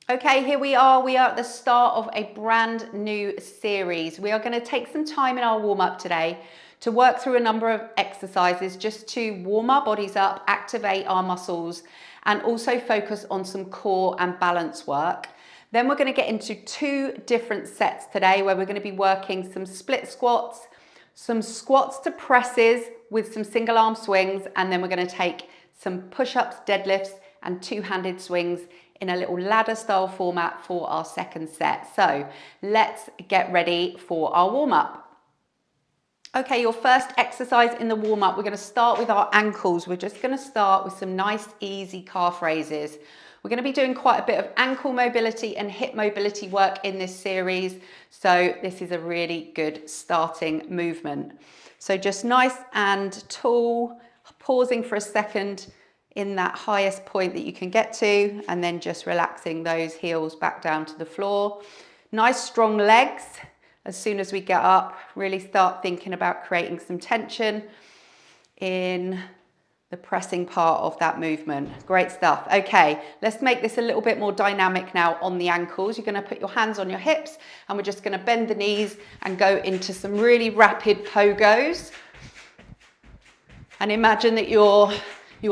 Okay, here we are. We are at the start of a brand new series. We are going to take some time in our warm-up today to work through a number of exercises just to warm our bodies up, activate our muscles, and also focus on some core and balance work. Then we're going to get into 2 different sets today where we're going to be working some split squats, some squats to presses with some single arm swings, and then we're going to take some push-ups, deadlifts, and 2-handed swings in a little ladder style format for our second set. So let's get ready for our warm-up. Okay, your first exercise in the warm-up, we're going to start with our ankles. We're just going to start with some nice easy calf raises. We're going to be doing quite a bit of ankle mobility and hip mobility work in this series, so this is a really good starting movement. So just nice and tall, pausing for a second in that highest point that you can get to, and then just relaxing those heels back down to the floor. Nice strong legs. As soon as we get up, really start thinking about creating some tension in the pressing part of that movement. Great stuff. Okay, let's make this a little bit more dynamic now on the ankles. You're going to put your hands on your hips, and we're just going to bend the knees and go into some really rapid pogos. And imagine that your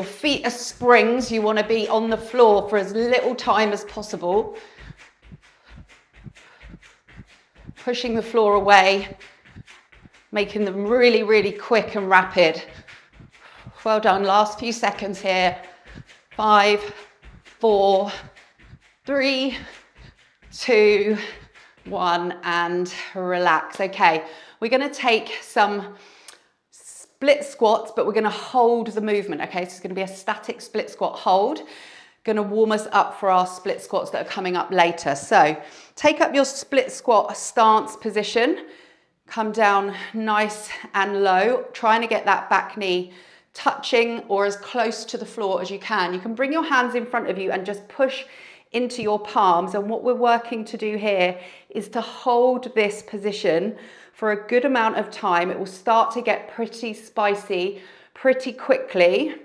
feet are springs. You want to be on the floor for as little time as possible. Pushing the floor away, making them really, really quick and rapid. Well done. Last few seconds here. 5, 4, 3, 2, 1, and relax. Okay, we're going to take some split squats, but we're going to hold the movement. Okay, so it's going to be a static split squat hold. Going to warm us up for our split squats that are coming up later. So take up your split squat stance position. Come down nice and low, trying to get that back knee touching or as close to the floor as you can. You can bring your hands in front of you and just push into your palms. And what we're working to do here is to hold this position for a good amount of time. It will start to get pretty spicy pretty quickly.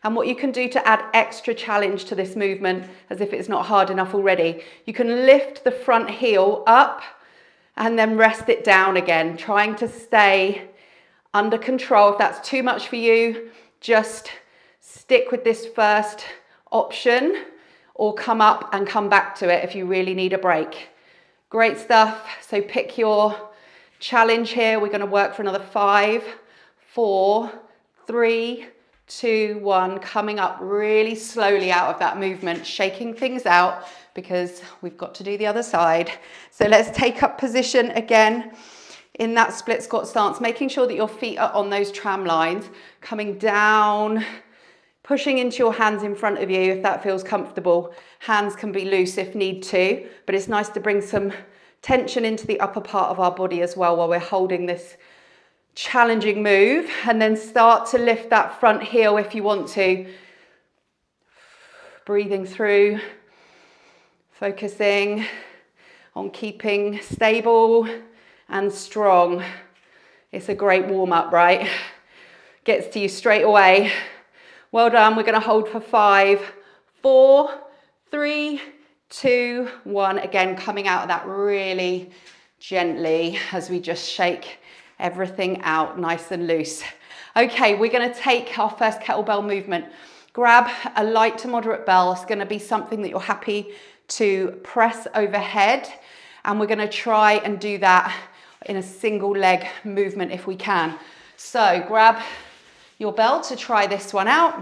And what you can do to add extra challenge to this movement, as if it's not hard enough already, you can lift the front heel up and then rest it down again, trying to stay under control. If that's too much for you, just stick with this first option or come up and come back to it if you really need a break. Great stuff. So pick your challenge here. We're going to work for another 5, 4, 3, 2, 1, coming up really slowly out of that movement, shaking things out because we've got to do the other side. So let's take up position again in that split squat stance, making sure that your feet are on those tram lines, coming down, pushing into your hands in front of you if that feels comfortable. Hands can be loose if need to, but it's nice to bring some tension into the upper part of our body as well while we're holding this challenging move, and then start to lift that front heel if you want to. Breathing through, focusing on keeping stable and strong. It's a great warm-up, right? Gets to you straight away. Well done. We're going to hold for 5, 4, 3, 2, 1. Again, coming out of that really gently as we just shake everything out nice and loose. Okay, we're going to take our first kettlebell movement. Grab a light to moderate bell. It's going to be something that you're happy to press overhead, and we're going to try and do that in a single leg movement if we can. So grab your bell to try this one out.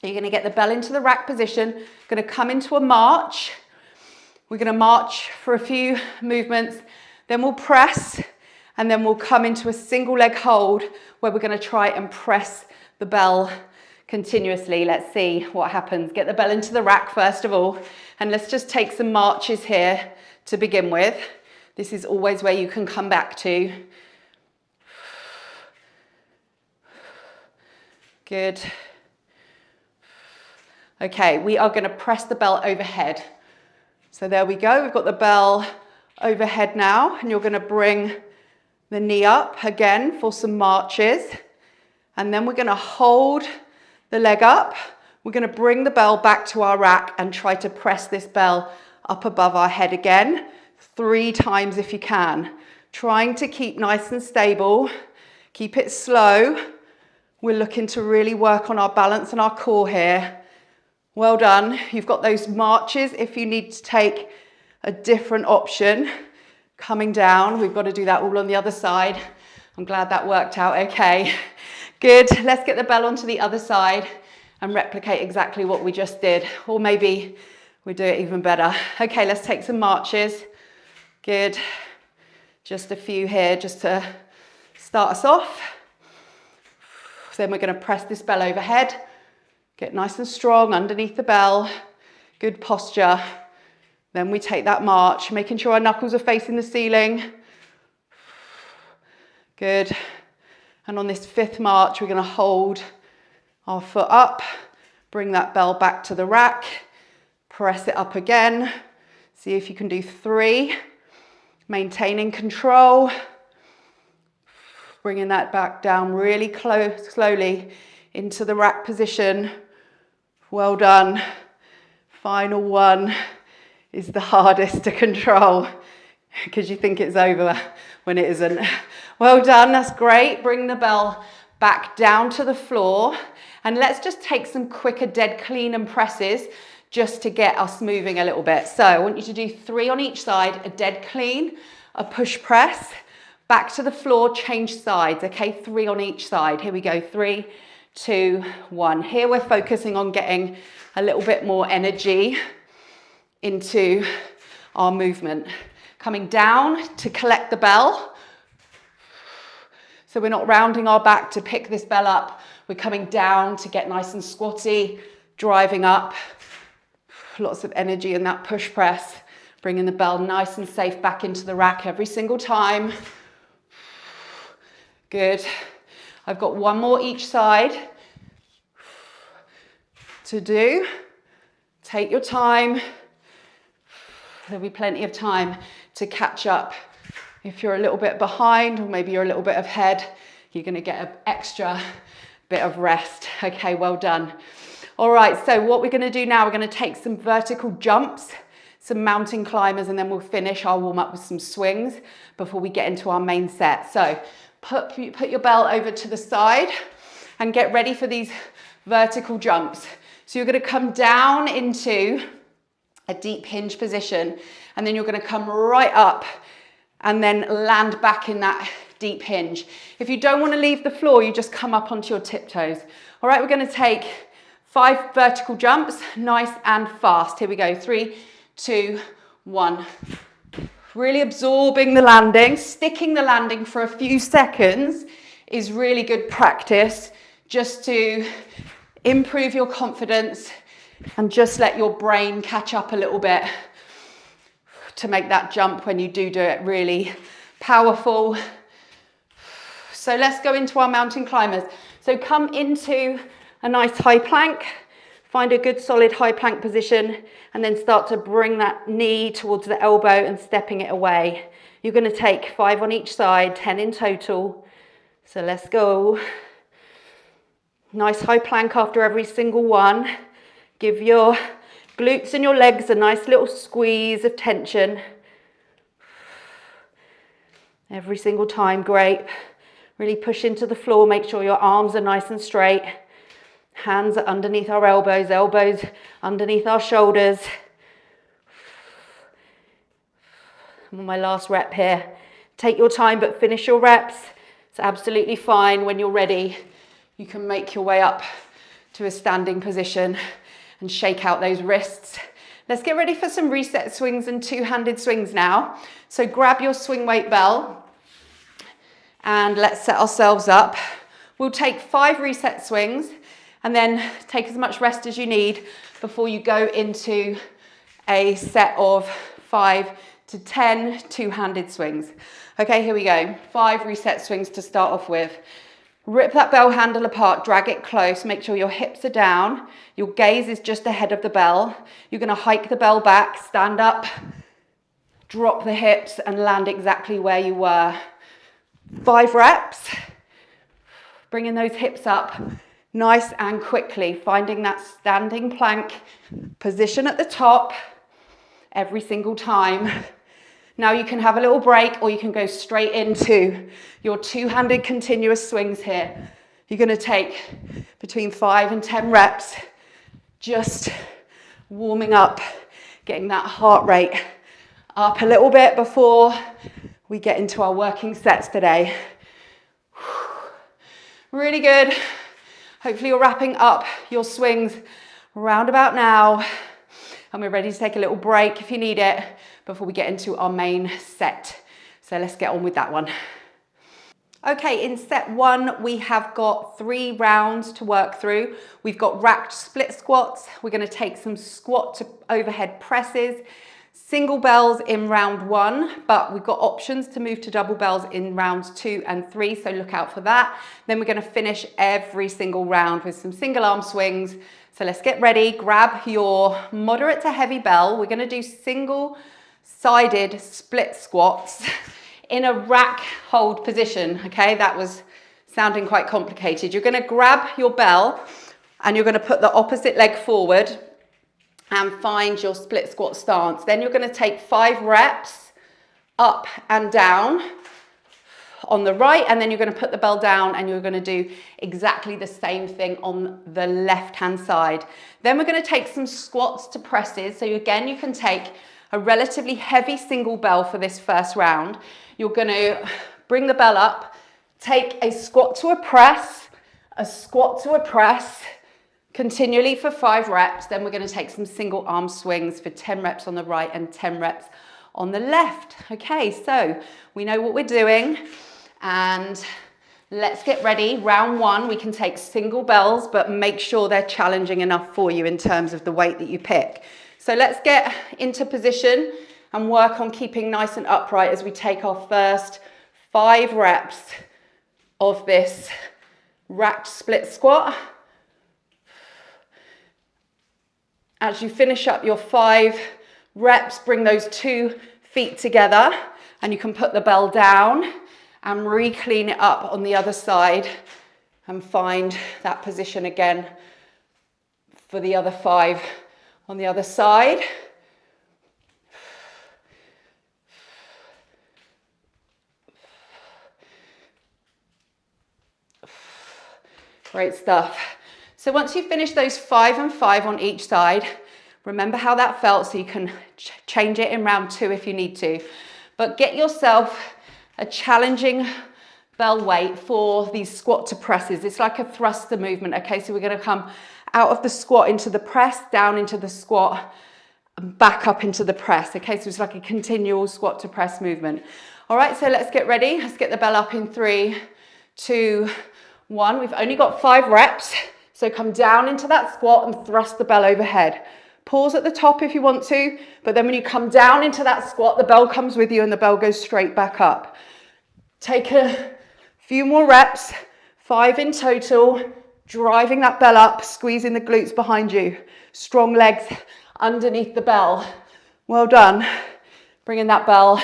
You're going to get the bell into the rack position. Going to come into a march. We're going to march for a few movements, then we'll press, and then we'll come into a single leg hold where we're going to try and press the bell continuously. Let's see what happens. Get the bell into the rack first of all, and let's just take some marches here to begin with. This is always where you can come back to. Good. Okay, we are going to press the bell overhead. So there we go. We've got the bell overhead now, and you're going to bring the knee up again for some marches. And then we're going to hold the leg up We're going to bring the bell back to our rack and try to press this bell up above our head again, 3 times if you can. Trying to keep nice and stable, keep it slow. We're looking to really work on our balance and our core here. Well done. You've got those marches if you need to take a different option. Coming down, we've got to do that all on the other side. I'm glad that worked out okay. Good, let's get the bell onto the other side and replicate exactly what we just did. Or maybe we do it even better. Okay, let's take some marches. Good, just a few here just to start us off. Then we're going to press this bell overhead. Get nice and strong underneath the bell. Good posture. Then we take that march, making sure our knuckles are facing the ceiling. Good. And on this 5th march, we're going to hold our foot up, bring that bell back to the rack, press it up again. See if you can do 3. Maintaining control. Bringing that back down really close, slowly into the rack position. Well done. Final one is the hardest to control because you think it's over when it isn't. Well done, that's great. Bring the bell back down to the floor and let's just take some quicker dead clean and presses just to get us moving a little bit. So I want you to do 3 on each side, a dead clean, a push press, back to the floor, change sides, okay? 3 on each side. Here we go, 3, 2, 1. Here we're focusing on getting a little bit more energy into our movement. Coming down to collect the bell. So we're not rounding our back to pick this bell up. We're coming down to get nice and squatty, driving up. Lots of energy in that push press. Bringing the bell nice and safe back into the rack every single time. Good. I've got 1 more each side to do. Take your time. There'll be plenty of time to catch up. If you're a little bit behind or maybe you're a little bit ahead, you're going to get an extra bit of rest. Okay, well done. All right, so what we're going to do now, we're going to take some vertical jumps, some mountain climbers, and then we'll finish our warm up with some swings before we get into our main set. So put your bell over to the side and get ready for these vertical jumps. So you're going to come down into a deep hinge position and then you're going to come right up and then land back in that deep hinge. If you don't want to leave the floor, you just come up onto your tiptoes. All right, we're going to take 5 vertical jumps, nice and fast. Here we go, 3, 2, 1. Really absorbing the landing, sticking the landing for a few seconds is really good practice just to improve your confidence and just let your brain catch up a little bit to make that jump when you do it really powerful. So let's go into our mountain climbers. So come into a nice high plank, find a good solid high plank position and then start to bring that knee towards the elbow and stepping it away. You're going to take 5 on each side, 10 in total. So let's go. Nice high plank after every single one. Give your glutes and your legs a nice little squeeze of tension. Every single time, great. Really push into the floor, make sure your arms are nice and straight. Hands are underneath our elbows, elbows underneath our shoulders. I'm on my last rep here. Take your time, but finish your reps. It's absolutely fine. When you're ready, you can make your way up to a standing position and shake out those wrists. Let's get ready for some reset swings and 2-handed swings now. So grab your swing weight bell and let's set ourselves up. We'll take 5 reset swings and then take as much rest as you need before you go into a set of 5 to 10 2-handed swings. Okay, here we go. 5 reset swings to start off with. Rip that bell handle apart, drag it close, make sure your hips are down. Your gaze is just ahead of the bell. You're going to hike the bell back, stand up, drop the hips and land exactly where you were. 5 reps. Bringing those hips up Nice and quickly, finding that standing plank position at the top every single time. Now you can have a little break, or you can go straight into your two-handed continuous swings here. You're going to take between 5 and 10 reps, just warming up, getting that heart rate up a little bit before we get into our working sets today. Really good. Hopefully you're wrapping up your swings round about now, and we're ready to take a little break if you need it before we get into our main set. So let's get on with that one. Okay, in set 1, we have got 3 rounds to work through. We've got racked split squats. We're going to take some squat to overhead presses, single bells in round 1, but we've got options to move to double bells in rounds 2 and 3, so look out for that. Then we're going to finish every single round with some single arm swings. So let's get ready. Grab your moderate to heavy bell. We're going to do single sided split squats in a rack hold position. Okay, that was sounding quite complicated. You're going to grab your bell and you're going to put the opposite leg forward and find your split squat stance. Then you're going to take 5 reps up and down on the right, and then you're going to put the bell down and you're going to do exactly the same thing on the left hand side. Then we're going to take some squats to presses. So again, you can take a relatively heavy single bell for this first round. You're going to bring the bell up, take a squat to a press, a squat to a press, continually for 5 reps. Then we're going to take some single arm swings for 10 reps on the right and 10 reps on the left. Okay, so we know what we're doing, and let's get ready. Round 1, we can take single bells, but make sure they're challenging enough for you in terms of the weight that you pick. So let's get into position and work on keeping nice and upright as we take our first 5 reps of this racked split squat. As you finish up your 5 reps, bring those 2 feet together and you can put the bell down and re-clean it up on the other side and find that position again for the other 5 on the other side. Great stuff. So once you've finished those 5 and 5 on each side, remember how that felt, so you can change it in round 2 if you need to. But get yourself a challenging bell weight for these squat to presses. It's like a thruster movement, okay? So we're going to come out of the squat into the press, down into the squat, and back up into the press, okay? So it's like a continual squat to press movement. All right, so let's get ready. Let's get the bell up in 3, 2, 1. We've only got 5 reps. So come down into that squat and thrust the bell overhead. Pause at the top if you want to, but then when you come down into that squat, the bell comes with you and the bell goes straight back up. Take a few more reps, 5 in total, driving that bell up, squeezing the glutes behind you. Strong legs underneath the bell. Well done. Bringing that bell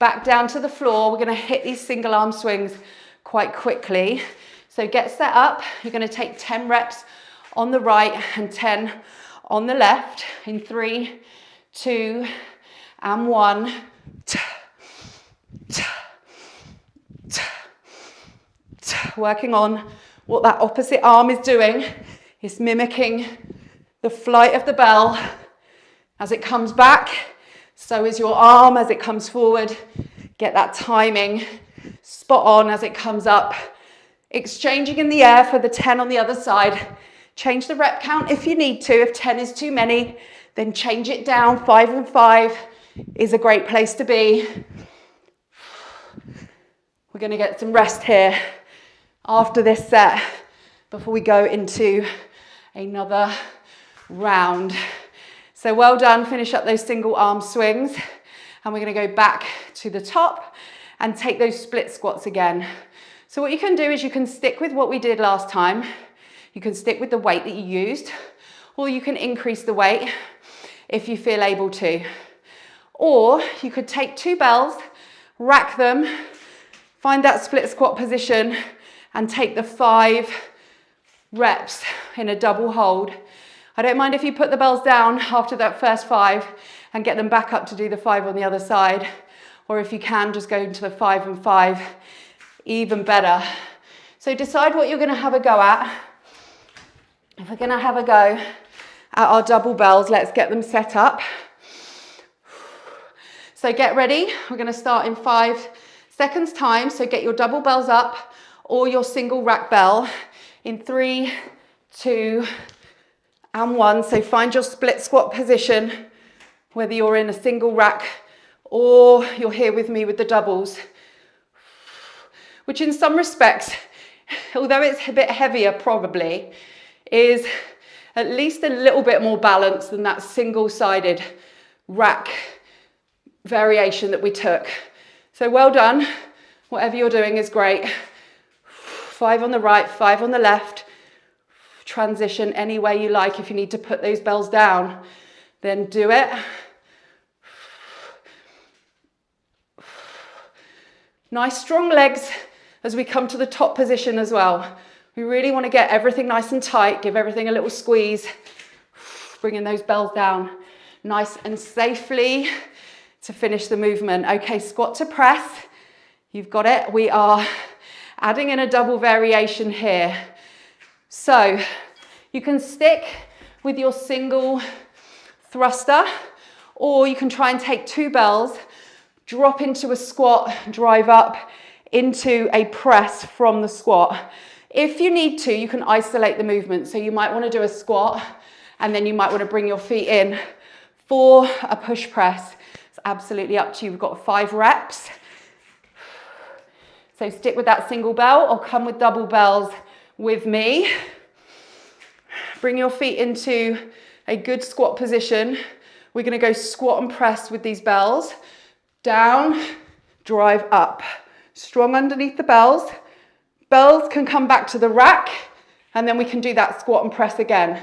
back down to the floor. We're going to hit these single arm swings quite quickly. So get set up. You're going to take 10 reps on the right and 10 on the left in 3, 2, and 1. Working on what that opposite arm is doing. It's mimicking the flight of the bell as it comes back. So is your arm as it comes forward. Get that timing spot on as it comes up. Exchanging in the air for the 10 on the other side. Change the rep count if you need to. If 10 is too many, then change it down. 5 and 5 is a great place to be. We're going to get some rest here after this set before we go into another round. So well done. Finish up those single arm swings. And we're going to go back to the top and take those split squats again. So what you can do is you can stick with what we did last time. You can stick with the weight that you used, or you can increase the weight if you feel able to. Or you could take 2 bells, rack them, find that split squat position, and take the 5 reps in a double hold. I don't mind if you put the bells down after that first 5 and get them back up to do the 5 on the other side. Or if you can, just go into the 5 and 5, even better. So decide what you're going to have a go at. If we're going to have a go at our double bells, let's get them set up. So get ready. We're going to start in 5 seconds time. So get your double bells up or your single rack bell in 3, 2, and 1. So find your split squat position, whether you're in a single rack or you're here with me with the doubles, which in some respects, although it's a bit heavier probably, is at least a little bit more balanced than that single-sided rack variation that we took. So well done. Whatever you're doing is great. 5 on the right, 5 on the left. Transition any way you like. If you need to put those bells down, then do it. Nice strong legs as we come to the top position as well. We really want to get everything nice and tight, give everything a little squeeze, bringing those bells down nice and safely to finish the movement. Okay, squat to press. You've got it. We are adding in a double variation here. So you can stick with your single thruster, or you can try and take 2 bells, drop into a squat, drive up into a press from the squat. If you need to, you can isolate the movement. So you might want to do a squat and then you might want to bring your feet in for a push press. It's absolutely up to you. We've got 5 reps. So stick with that single bell or come with double bells with me. Bring your feet into a good squat position. We're going to go squat and press with these bells. Down, drive up. Strong underneath the bells. Bells can come back to the rack and then we can do that squat and press again.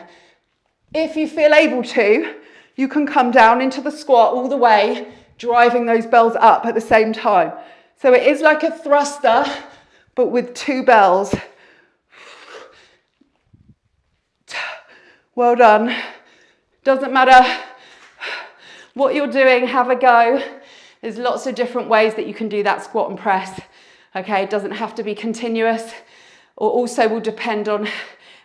If you feel able to, you can come down into the squat all the way, driving those bells up at the same time. So it is like a thruster, but with 2 bells. Well done. Doesn't matter what you're doing, have a go. There's lots of different ways that you can do that squat and press. Okay, it doesn't have to be continuous, or also will depend on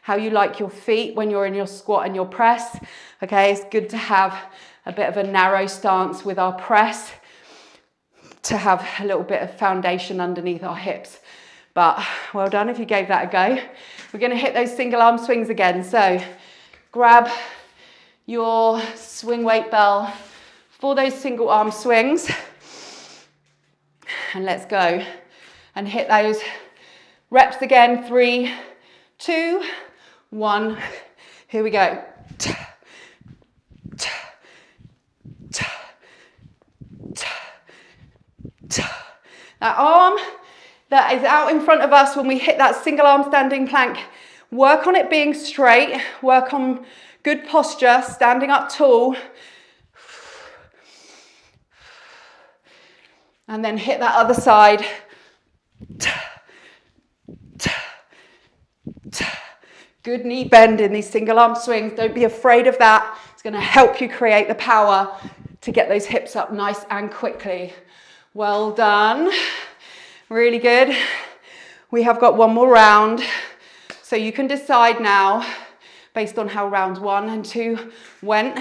how you like your feet when you're in your squat and your press. Okay, it's good to have a bit of a narrow stance with our press to have a little bit of foundation underneath our hips. But well done if you gave that a go. We're going to hit those single arm swings again. So grab your swing weight bell for those single arm swings and let's go and hit those reps again. 3, 2, 1. Here we go. That arm that is out in front of us when we hit that single arm standing plank, work on it being straight, work on good posture, standing up tall. And then hit that other side. Good knee bend in these single arm swings. Don't be afraid of that. It's going to help you create the power to get those hips up nice and quickly. Well done. Really good. We have got one more round. So you can decide now, based on how rounds 1 and 2 went,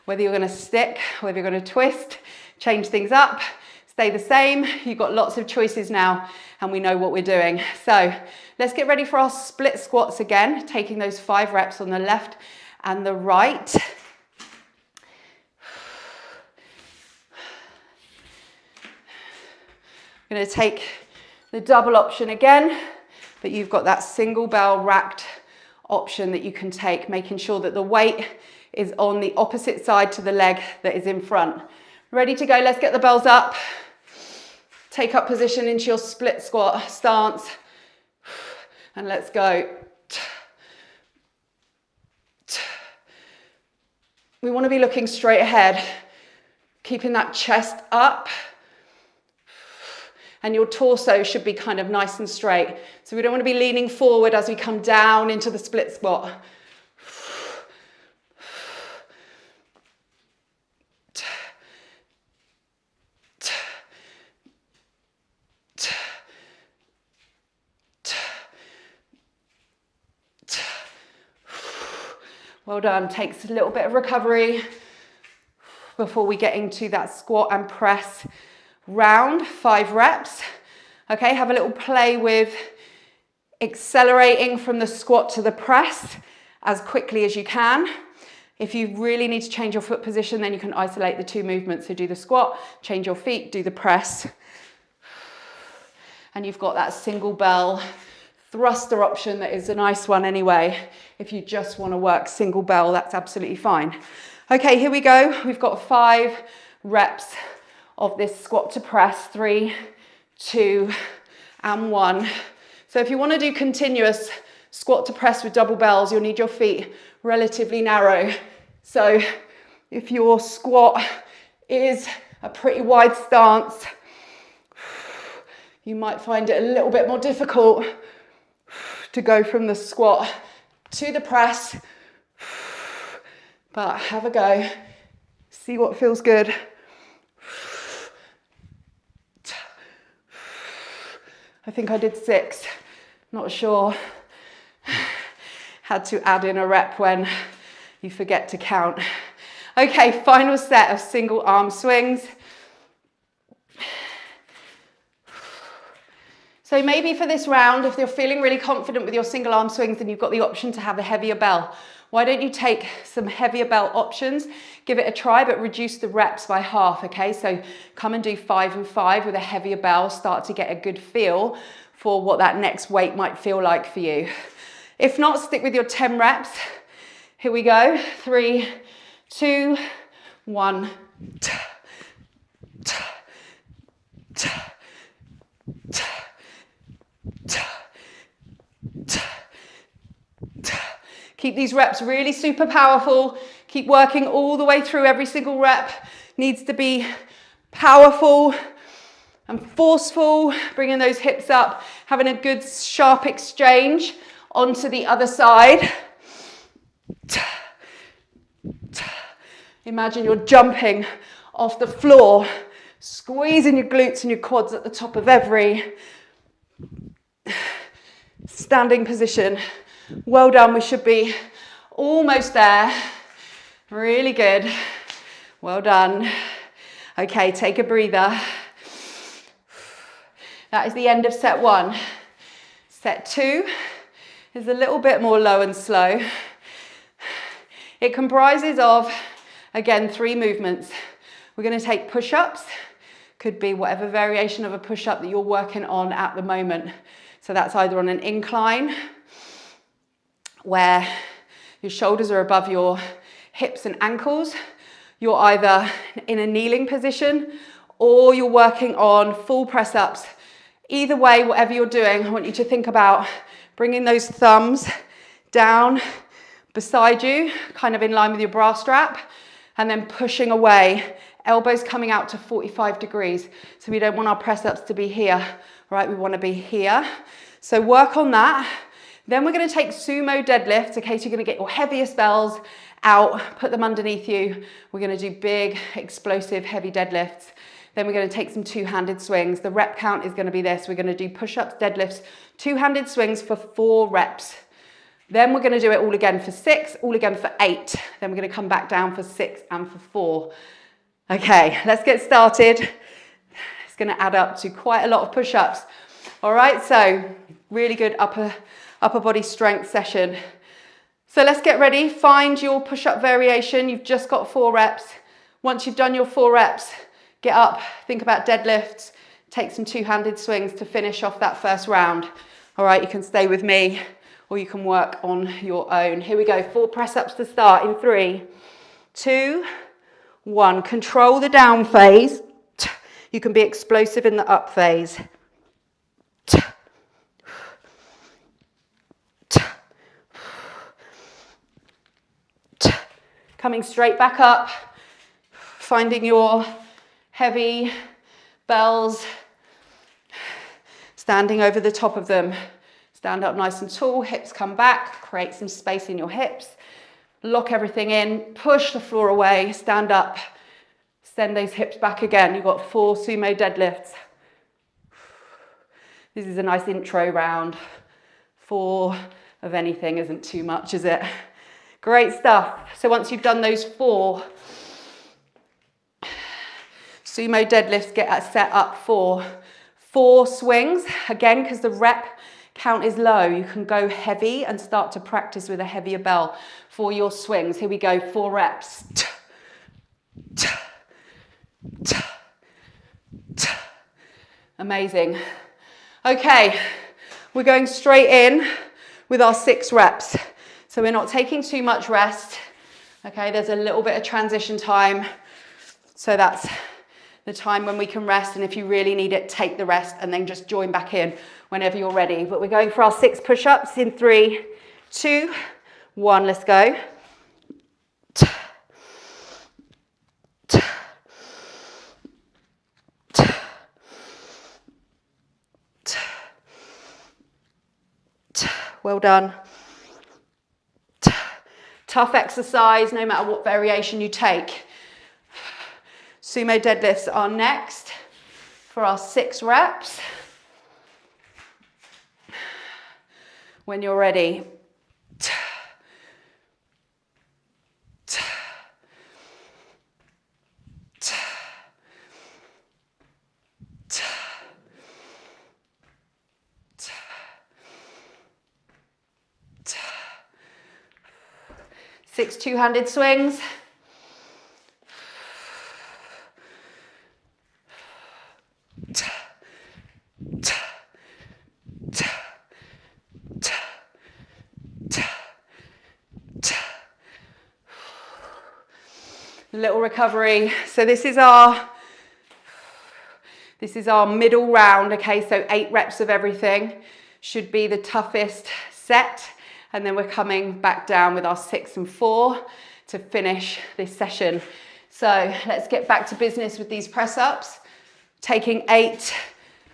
whether you're going to stick, whether you're going to twist, change things up, stay the same. You've got lots of choices now and we know what we're doing. So let's get ready for our split squats again, taking those 5 reps on the left and the right. I'm going to take the double option again, but you've got that single bell racked option that you can take, making sure that the weight is on the opposite side to the leg that is in front. Ready to go, let's get the bells up. Take up position into your split squat stance and let's go. We want to be looking straight ahead, keeping that chest up and your torso should be kind of nice and straight. So we don't want to be leaning forward as we come down into the split squat. Well done. Takes a little bit of recovery before we get into that squat and press round, 5 reps. Okay, have a little play with accelerating from the squat to the press as quickly as you can. If you really need to change your foot position, then you can isolate the 2 movements. So do the squat, change your feet, do the press. And you've got that single bell thruster option that is a nice one anyway. If you just want to work single bell, that's absolutely fine. Okay, here we go. We've got 5 reps of this squat to press, 3, 2, and 1. So if you want to do continuous squat to press with double bells, you'll need your feet relatively narrow. So if your squat is a pretty wide stance, you might find it a little bit more difficult to go from the squat to the press, but have a go, see what feels good. I think I did 6, not sure. Had to add in a rep when you forget to count. Okay, final set of single arm swings. So maybe for this round, if you're feeling really confident with your single arm swings, then you've got the option to have a heavier bell. Why don't you take some heavier bell options, give it a try, but reduce the reps by half, okay? So come and do 5 and 5 with a heavier bell, start to get a good feel for what that next weight might feel like for you. If not, stick with your 10 reps. Here we go, 3, 2, 1. Keep these reps really super powerful. Keep working all the way through. Every single rep needs to be powerful and forceful, bringing those hips up, having a good sharp exchange onto the other side. Imagine you're jumping off the floor, squeezing your glutes and your quads at the top of every standing position. Well done, we should be almost there. Really good. Well done. Okay, take a breather. That is the end of set 1. Set 2 is a little bit more low and slow. It comprises of, again, 3 movements. We're going to take push-ups. Could be whatever variation of a push-up that you're working on at the moment. So that's either on an incline, where your shoulders are above your hips and ankles. You're either in a kneeling position or you're working on full press-ups. Either way, whatever you're doing, I want you to think about bringing those thumbs down beside you, kind of in line with your bra strap, and then pushing away, elbows coming out to 45 degrees. So we don't want our press-ups to be here, right? We want to be here. So work on that. Then we're going to take sumo deadlifts, okay? So you're going to get your heaviest bells out, put them underneath you. We're going to do big, explosive, heavy deadlifts. Then we're going to take some 2-handed swings. The rep count is going to be this. We're going to do push-ups, deadlifts, 2-handed swings for 4 reps. Then we're going to do it all again for 6, all again for 8. Then we're going to come back down for 6 and for 4. Okay, let's get started. It's going to add up to quite a lot of push-ups. All right, so really good upper body strength session. So let's get ready. Find your push-up variation. You've just got 4 reps. Once you've done your 4 reps, get up, think about deadlifts, take some 2-handed swings to finish off that first round. All right, you can stay with me or you can work on your own. Here we go, 4 press-ups to start in 3, 2, 1. Control the down phase. You can be explosive in the up phase. Coming straight back up, finding your heavy bells, standing over the top of them. Stand up nice and tall, hips come back, create some space in your hips. Lock everything in, push the floor away, stand up, send those hips back again. You've got 4 sumo deadlifts. This is a nice intro round. 4 of anything isn't too much, is it? Great stuff. So once you've done those 4 sumo deadlifts, get set up for 4 swings. Again, because the rep count is low, you can go heavy and start to practice with a heavier bell for your swings. Here we go, 4 reps. Amazing. Okay, we're going straight in with our 6 reps. So we're not taking too much rest. Okay, there's a little bit of transition time. So that's the time when we can rest, and if you really need it, take the rest and then just join back in whenever you're ready. But we're going for our 6 push-ups in 3, 2, 1, let's go. Well done. Tough exercise, no matter what variation you take. Sumo deadlifts are next for our 6 reps. When you're ready. Six two-handed swings. Little recovery. So this is our middle round, okay? So 8 reps of everything should be the toughest set. And then we're coming back down with our 6 and 4 to finish this session. So let's get back to business with these press ups. Taking 8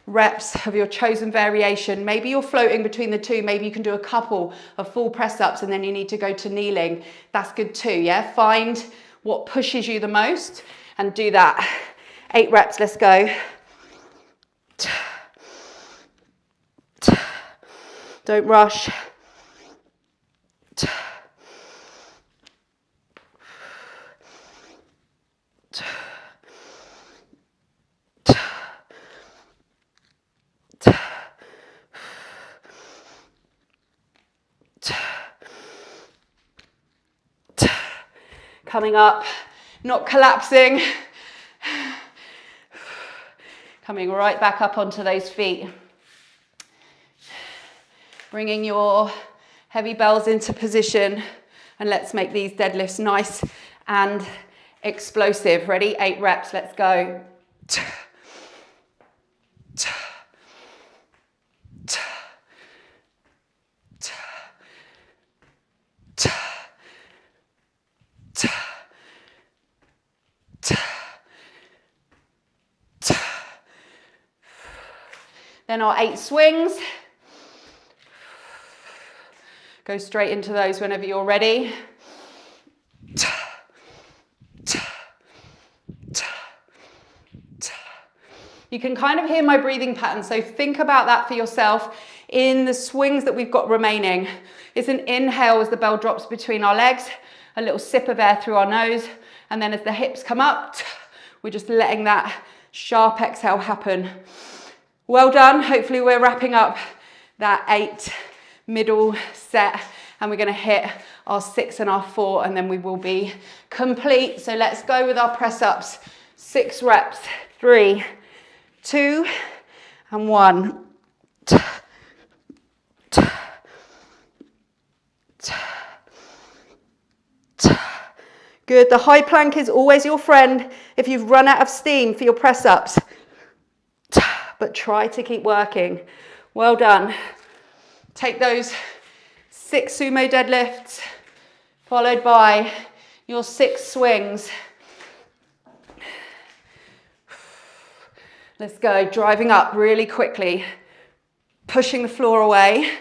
reps of your chosen variation. Maybe you're floating between the 2. Maybe you can do a couple of full press ups and then you need to go to kneeling. That's good too, yeah? Find what pushes you the most and do that. 8 reps, let's go. Don't rush. Coming up, not collapsing. Coming right back up onto those feet. Bringing your heavy bells into position, and let's make these deadlifts nice and explosive. Ready? 8 reps, let's go. Then our 8 swings. Go straight into those whenever you're ready. You can kind of hear my breathing pattern, so think about that for yourself in the swings that we've got remaining. It's an inhale as the bell drops between our legs, a little sip of air through our nose, and then as the hips come up, we're just letting that sharp exhale happen. Well done. Hopefully we're wrapping up that 8 middle set, and we're going to hit our 6 and our 4, and then we will be complete. So let's go with our press ups. 6 reps. 3, 2, and 1. Good. The high plank is always your friend if you've run out of steam for your press ups. But try to keep working. Well done. Take those 6 sumo deadlifts, followed by your 6 swings. Let's go, driving up really quickly. pushing the floor away.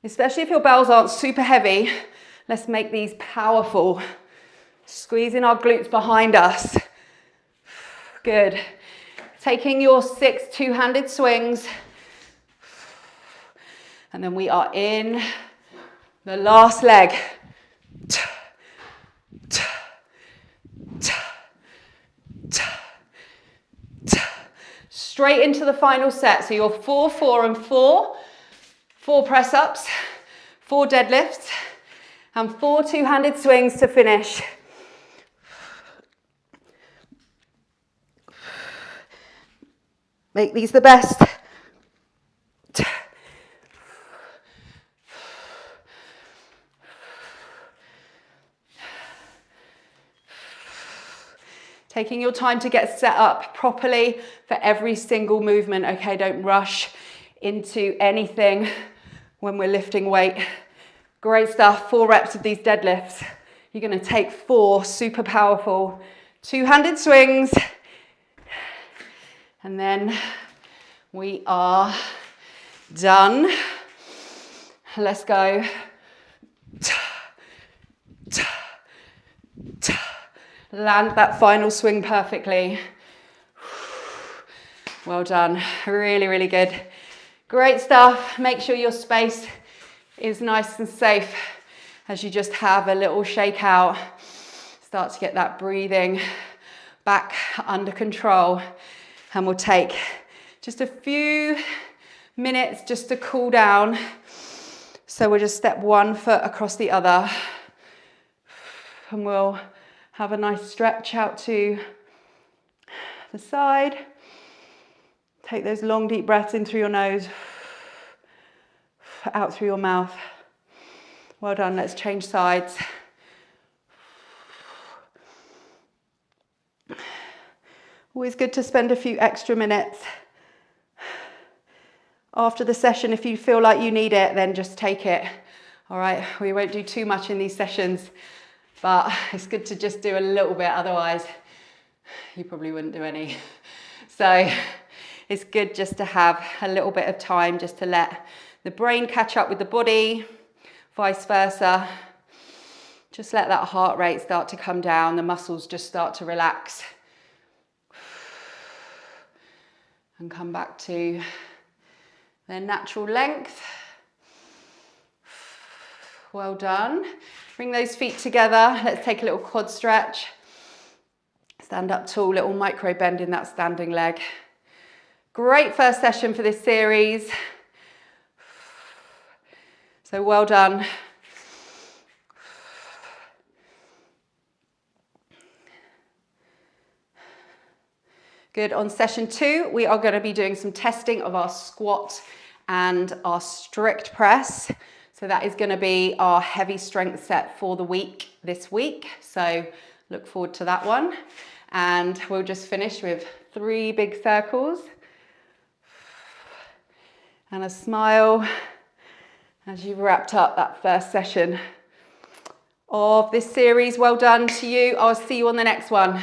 Especially if your bells aren't super heavy, let's make these powerful. Squeezing our glutes behind us. Good. Taking your 6 two-handed swings. And then we are in the last leg. Straight into the final set. So you're 4, 4 and 4. 4 press-ups, 4 deadlifts, and 4 two-handed swings to finish. Make these the best. Taking your time to get set up properly for every single movement, okay? Don't rush into anything when we're lifting weight. Great stuff, 4 reps of these deadlifts. You're gonna take 4 super powerful two-handed swings. And then we are done. Let's go. Land that final swing perfectly. Well done. Really, really good. Great stuff. Make sure your space is nice and safe as you just have a little shake out. Start to get that breathing back under control. And we'll take just a few minutes just to cool down. So we'll just step one foot across the other. And we'll have a nice stretch out to the side. Take those long, deep breaths in through your nose, out through your mouth. Well done, let's change sides. Always good to spend a few extra minutes after the session. If you feel like you need it, then just take it. All right, we won't do too much in these sessions, but it's good to just do a little bit, otherwise you probably wouldn't do any. So it's good just to have a little bit of time just to let the brain catch up with the body, vice versa. Just let that heart rate start to come down, the muscles just start to relax. And come back to their natural length. Well done. Bring those feet together. Let's take a little quad stretch. Stand up tall, little micro bend in that standing leg. Great first session for this series. So well done. Good. On session 2, we are going to be doing some testing of our squat and our strict press. So that is going to be our heavy strength set for the week this week. So look forward to that one. And we'll just finish with 3 big circles. And a smile as you've wrapped up that first session of this series. Well done to you. I'll see you on the next one.